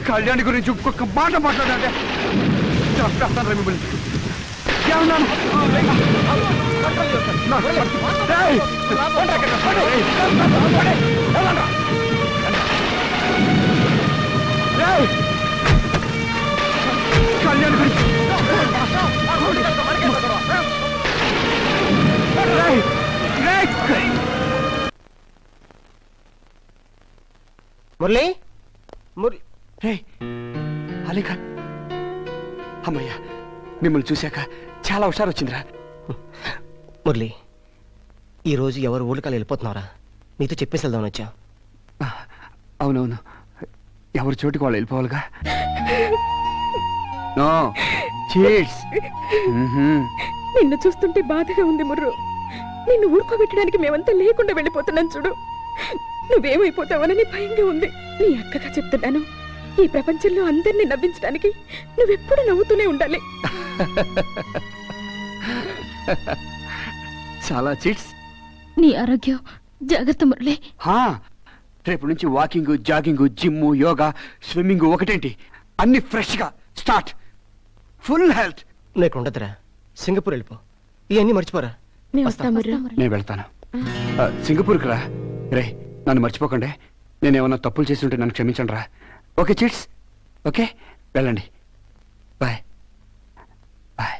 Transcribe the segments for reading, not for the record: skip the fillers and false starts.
కళ్యాణి గురించి ఒక్కొక్క మాట మాట్లాడంటే చంపేస్తాను రా మిమ్మల్ని. కళ్యాణి గురించి మురళి మురళి అలీఖాన్, అమ్మయ్యా మిమ్మల్ని చూశాక చాలా హుషారు వచ్చిందిరా. మురళి, ఈరోజు ఎవరు ఊళ్ళకాలు వెళ్ళిపోతున్నారా? నీతో చెప్పేసి వెళ్దామని వచ్చా. అవునవును, ఎవరి చోటుకి వాళ్ళు వెళ్ళిపోవాలిగా. నిన్ను చూస్తుంటే బాధగా ఉంది ముర్రు. నిన్ను ఊరుకోబెట్టడానికి మేమంతా లేకుండా వెళ్ళిపోతున్నాం చూడు. నువ్వేమైపోతావనని భయంగా ఉంది. నీ అక్కగా చెప్తున్నాను, ఈ ప్రపంచంలో అందరినీ నవ్వించడానికి నువ్వెప్పుడు నవ్వుతూనే ఉండాలి. చాలా చీట్స్. నీ ఆరోగ్యం జాగ్రత్త మురళి. రేపు నుంచి walking, jogging, gym, yoga, swimming ఒకటేంటి అన్ని ఫ్రెష్ గా స్టార్ట్. Full health. నీకు ఉండదురా, సింగపూర్ వెళ్ళిపో. ఇవన్నీ మర్చిపోరా. నేను వెళ్తాను సింగపూర్కి రా. రే నన్ను మర్చిపోకండి. నేనేమన్నా తప్పులు చేసి ఉంటే నన్ను క్షమించండి రా. ఓకే చీట్స్, ఓకే వెళ్ళండి. Bye bye.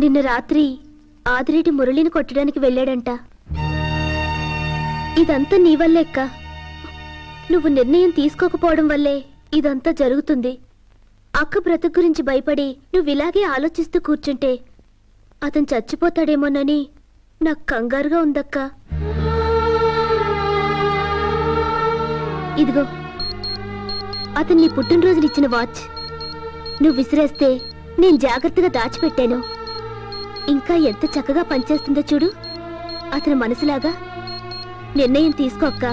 నిన్న రాత్రి ఆదిరెడ్డి మురళిని కొట్టడానికి వెళ్ళాడంట. ఇదంతా నీ వల్లే అక్క. నువ్వు నిర్ణయం తీసుకోకపోవడం వల్లే ఇదంతా జరుగుతుంది. అక్క బ్రతుకు గురించి భయపడి నువ్వు ఇలాగే ఆలోచిస్తూ కూర్చుంటే అతను చచ్చిపోతాడేమోనని నాకు కంగారుగా ఉందక్క. ఇదిగో అతను నీ పుట్టినరోజునిచ్చిన వాచ్ నువ్వు విసిరేస్తే నేను జాగ్రత్తగా దాచిపెట్టాను. ఇంకా ఎంత చక్కగా పనిచేస్తుందో చూడు. అతని మనసులాగా నిర్ణయం తీసుకో అక్క.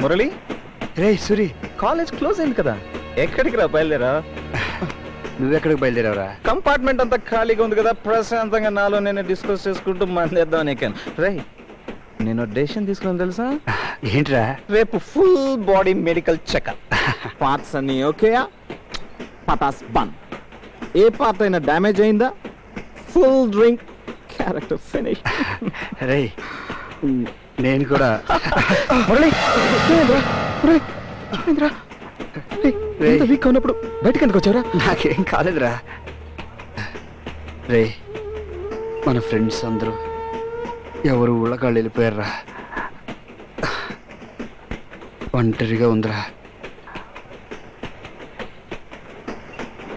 మురళి, రే సూరి, కాలేజ్ క్లోజ్ అయింది కదా, ఎక్కడికి రా బయలుదేరా? నువ్వెక్కడికి బయలుదేరావురా? కంపార్ట్మెంట్ అంతా ఖాళీగా ఉంది కదా, ప్రశాంతంగా నాలో నేను డిస్కస్ చేసుకుంటూ మందేద్దాం. రే నేను డెసిషన్ తీసుకున్నాను తెలుసా? ఏంట్రా? రేపు full body medical checkup. Parts అన్ని ఓకేయా? పటాస్ బంద్. ఏ పార్ట్ అయినా డ్యామేజ్ అయిందా ఫుల్ డ్రింక్, క్యారెక్టర్ ఫినిష్. రే నేను కూడా వీక్ ఉన్నప్పుడు బయటకు ఎందుకు వచ్చారా? నాకేం కాలేదురా. రే మన ఫ్రెండ్స్ అందరూ ఎవరు ఊళ్ళకాళ్ళు వెళ్ళిపోయారా. ఒంటరిగా ఉందిరా.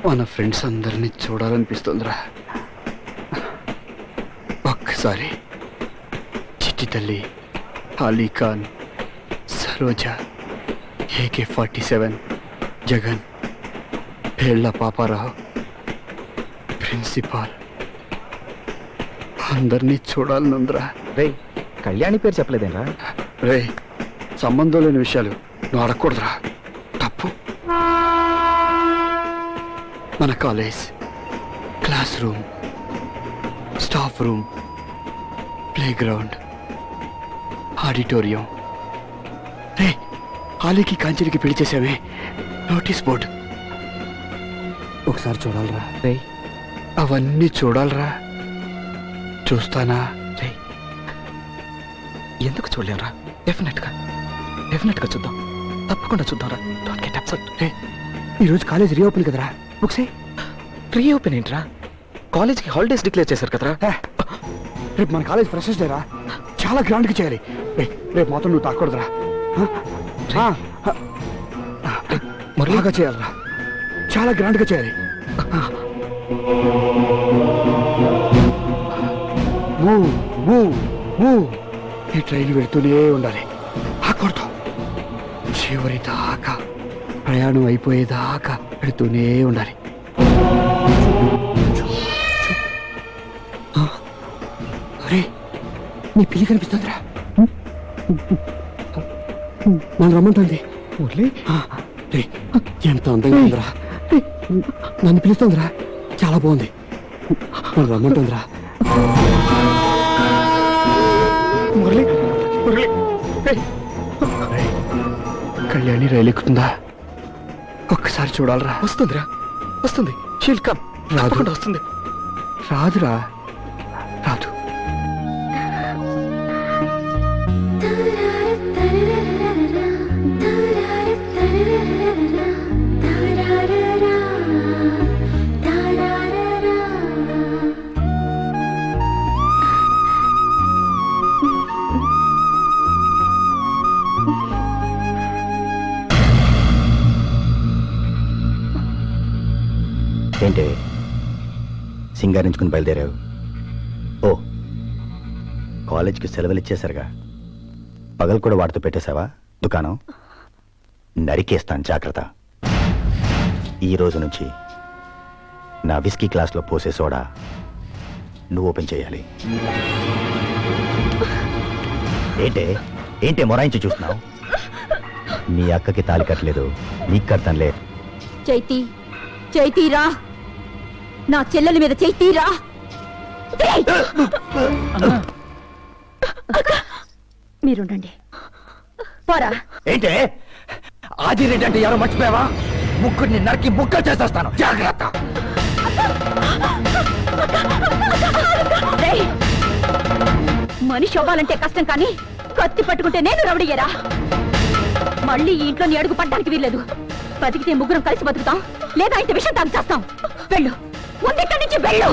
మన ఫ్రెండ్స్ అందరినీ చూడాలనిపిస్తుందిరా. ఒక్కసారి చిట్టి తల్లి, అలీఖాన్, సరోజా, AK-47, జగన్, పేళ్ల పాపారావు, ప్రిన్సిపాల్, అందరినీ చూడాలనుందిరా. రే కళ్యాణి పేరు చెప్పలేదేంరా? రే సంబంధం లేని విషయాలు నువ్వు అడగకూడదురా, తప్పు. మన college, class room, staff room, play ground, auditorium. రే ఆలీకి కాంచెలికి పెళ్లి చేసామే, నోటీస్ బోర్డు ఒకసారి చూడాలరా. రే అవన్నీ చూడాలరా. చూస్తానా? రే ఎందుకు చూడలేంరా? డెఫినెట్ గా చూద్దాం, తప్పకుండా చూద్దాంరా. Don't get upset. రే ఈరోజు కాలేజ్ రీఓపెన్ కదరా, ఒకసారి రీఓపెన్ ఏంట్రా? కాలేజ్కి హాలిడేస్ డిక్లేర్ చేశారు కదరా. రేపు మన కాలేజ్ ఫ్రెషర్స్ డే రా, చాలా గ్రాండ్గా చేయాలి. రేపు మాత్రం నువ్వు తాకూడదురా, బాగా చేయాలరా, చాలా గ్రాండ్గా చేయాలి. Move move move. ఈ ట్రైన్ వెళ్తూనే ఉండాలి, ఆకూడదు. చివరి దాకా ప్రయాణం అయిపోయేదాకా వెళుతూనే ఉండాలి. అరే నీ పిల్లి కనిపిస్తుందిరా, నన్ను రమ్మంటుంది. రే ఎంత అందంగా ఉందిరా, నన్ను పిలుస్తుందిరా, చాలా బాగుంది, నన్ను రమ్మంటుందిరా. కళ్యాణి రైలు ఎక్కుతుందా? ఒక్కసారి చూడాలరా. వస్తుందిరా, వస్తుంది. She'll come. రాదు. వస్తుంది. రాదురా, రాదు. ఏంటి సింగారించుకుని బయలుదేరావు? ఓ కాలేజ్కి సెలవులు ఇచ్చేసరిగా పగలు కూడా వాడితో పెట్టేశావా దుకాణం? నరికేస్తాను, జాగ్రత్త. ఈ రోజు నుంచి నా విస్కీ క్లాస్లో పోసే సోడా నువ్వు ఓపెన్ చేయాలి. ఏంటే మొరాయించి చూస్తున్నావు? నీ అక్కకి తాలి కట్టలేదు, నీకు కడతానులే. చైతీరా, నా చెల్లెల మీద చైతీరా. మీరుండండి, పోరా. ఏంటే ఆదిరెడ్డి అంటే ఎవరో మర్చిపోయావా? ముగ్గురిని నరికి ముక్కలు చేసేస్తాను, జాగ్రత్త. మనిషి అవ్వాలంటే కష్టం, కానీ కత్తి పట్టుకుంటే నేను రవడయ్యరా. మళ్ళీ ఈ ఇంట్లో నీ అడుగు పడ్డానికి వీల్లేదు. బతికితే ముగ్గురం కలిసి బతుకుతాం, లేదా ఇంత విషయం తాను చేస్తాం. వెళ్ళు, ముందెక్కడి నుంచి వెళ్ళు,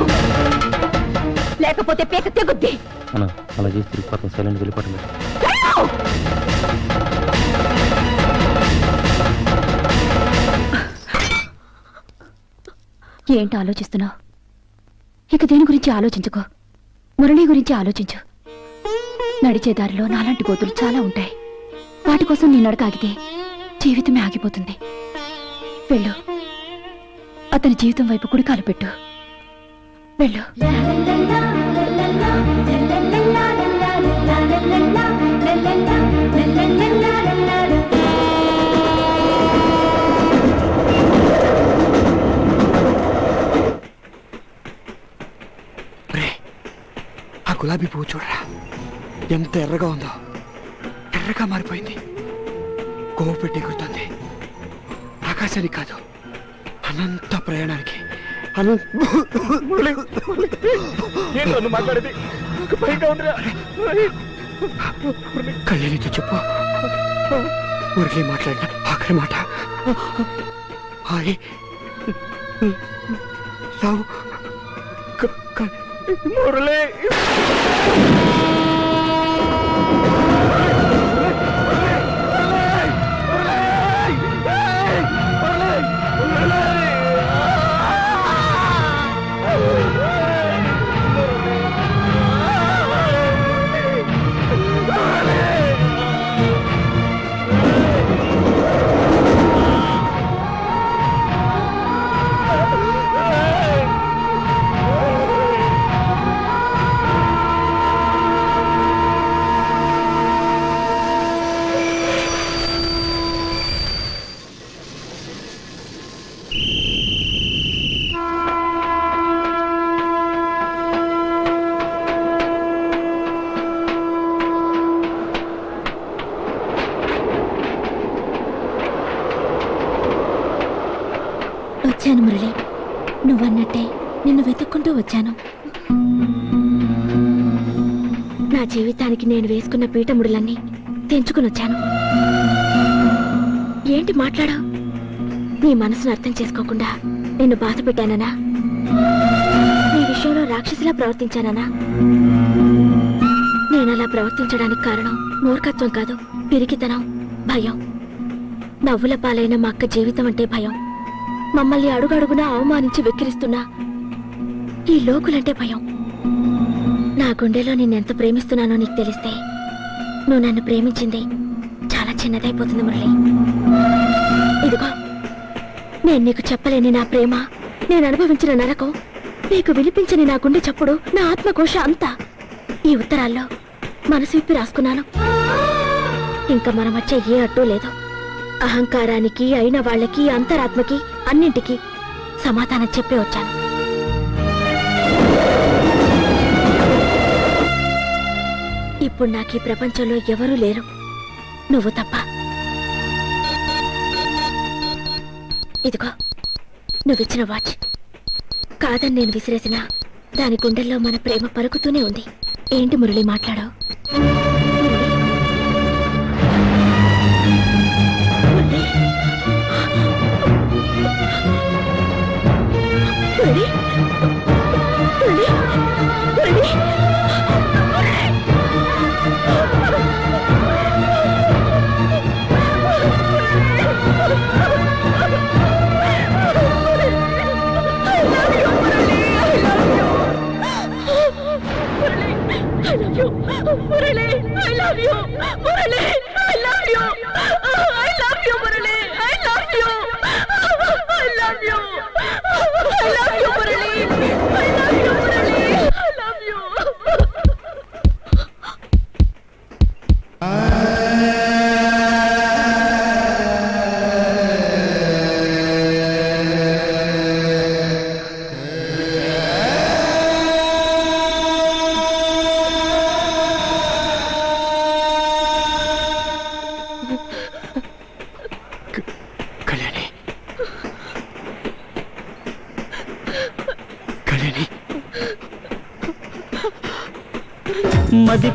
లేకపోతే పేక తెగుద్ది. అలా చేసి తిరిగిపోతాం, సైలెంట్ వెళ్ళిపోతాం. ఏంటి ఆలోచిస్తున్నావు? ఇక దేని గురించి ఆలోచించుకో, మురళి గురించి ఆలోచించు. నడిచే దారిలో నాలాంటి గోతులు చాలా ఉంటాయి. వాటి కోసం నీ నడక ఆగితే జీవితమే ఆగిపోతుంది. వెళ్ళు, అతని జీవితం వైపు కుడికాలు పెట్టు. వెళ్ళు. ఆ గులాబీ పువ్వు చూడరా, ఎంత ఎర్రగా ఉందో. ఎర్రగా మారిపోయింది, కోవ పెట్టి ఎగురుతుంది. ఆకాశానికి కాదు, అనంత ప్రయాణానికి. మాట్లాడేది కళ్యాణితో చెప్పు, మురళి మాట్లాడిన ఆఖరి మాట లవ్ మురళి. నువ్వన్నట్టే నిన్ను వెతుక్కుంటూ వచ్చాను. నా జీవితానికి నేను వేసుకున్న పీఠముడులన్నీ తెంచుకుని వచ్చాను. ఏంటి మాట్లాడావు? నీ మనసును అర్థం చేసుకోకుండా నిన్ను బాధ పెట్టాననా? నీ విషయంలో రాక్షసిలా ప్రవర్తించాననా? నేనలా ప్రవర్తించడానికి కారణం మూర్ఖత్వం కాదు, పిరికితనం, భయం. నవ్వుల పాలైన మా అక్క జీవితం అంటే భయం. మమ్మల్ని అడుగడుగునా అవమానించి వెక్కిరిస్తున్నా ఈ లోకులంటే భయం. నా గుండెలో నిన్నెంత ప్రేమిస్తున్నానో నీకు తెలిస్తే నువ్వు నన్ను ప్రేమించింది చాలా చిన్నదైపోతుంది మురళి. ఇదిగో, నేను నీకు చెప్పలేని నా ప్రేమ, నేను అనుభవించిన నరకం, నీకు వినిపించని నా గుండె చప్పుడు, నా ఆత్మకోశ అంతా ఈ ఉత్తరాల్లో మనసు విప్పి రాసుకున్నాను. ఇంకా మన మధ్య ఏ అడ్డు లేదు. అహంకారానికి, అయిన వాళ్ళకి, అంతరాత్మకి, అన్నింటికి సమాధానం చెప్పే వచ్చాను. ఇప్పుడు నాకు ఈ ప్రపంచంలో ఎవరూ లేరు, నువ్వు తప్ప. ఇదిగో, నువ్విచ్చిన వాచ్. కాదని నేను విసిరేసిన దాని గుండెల్లో మన ప్రేమ పలుకుతూనే ఉంది. ఏంటి మురళి మాట్లాడావు? కళ్యాణి, మది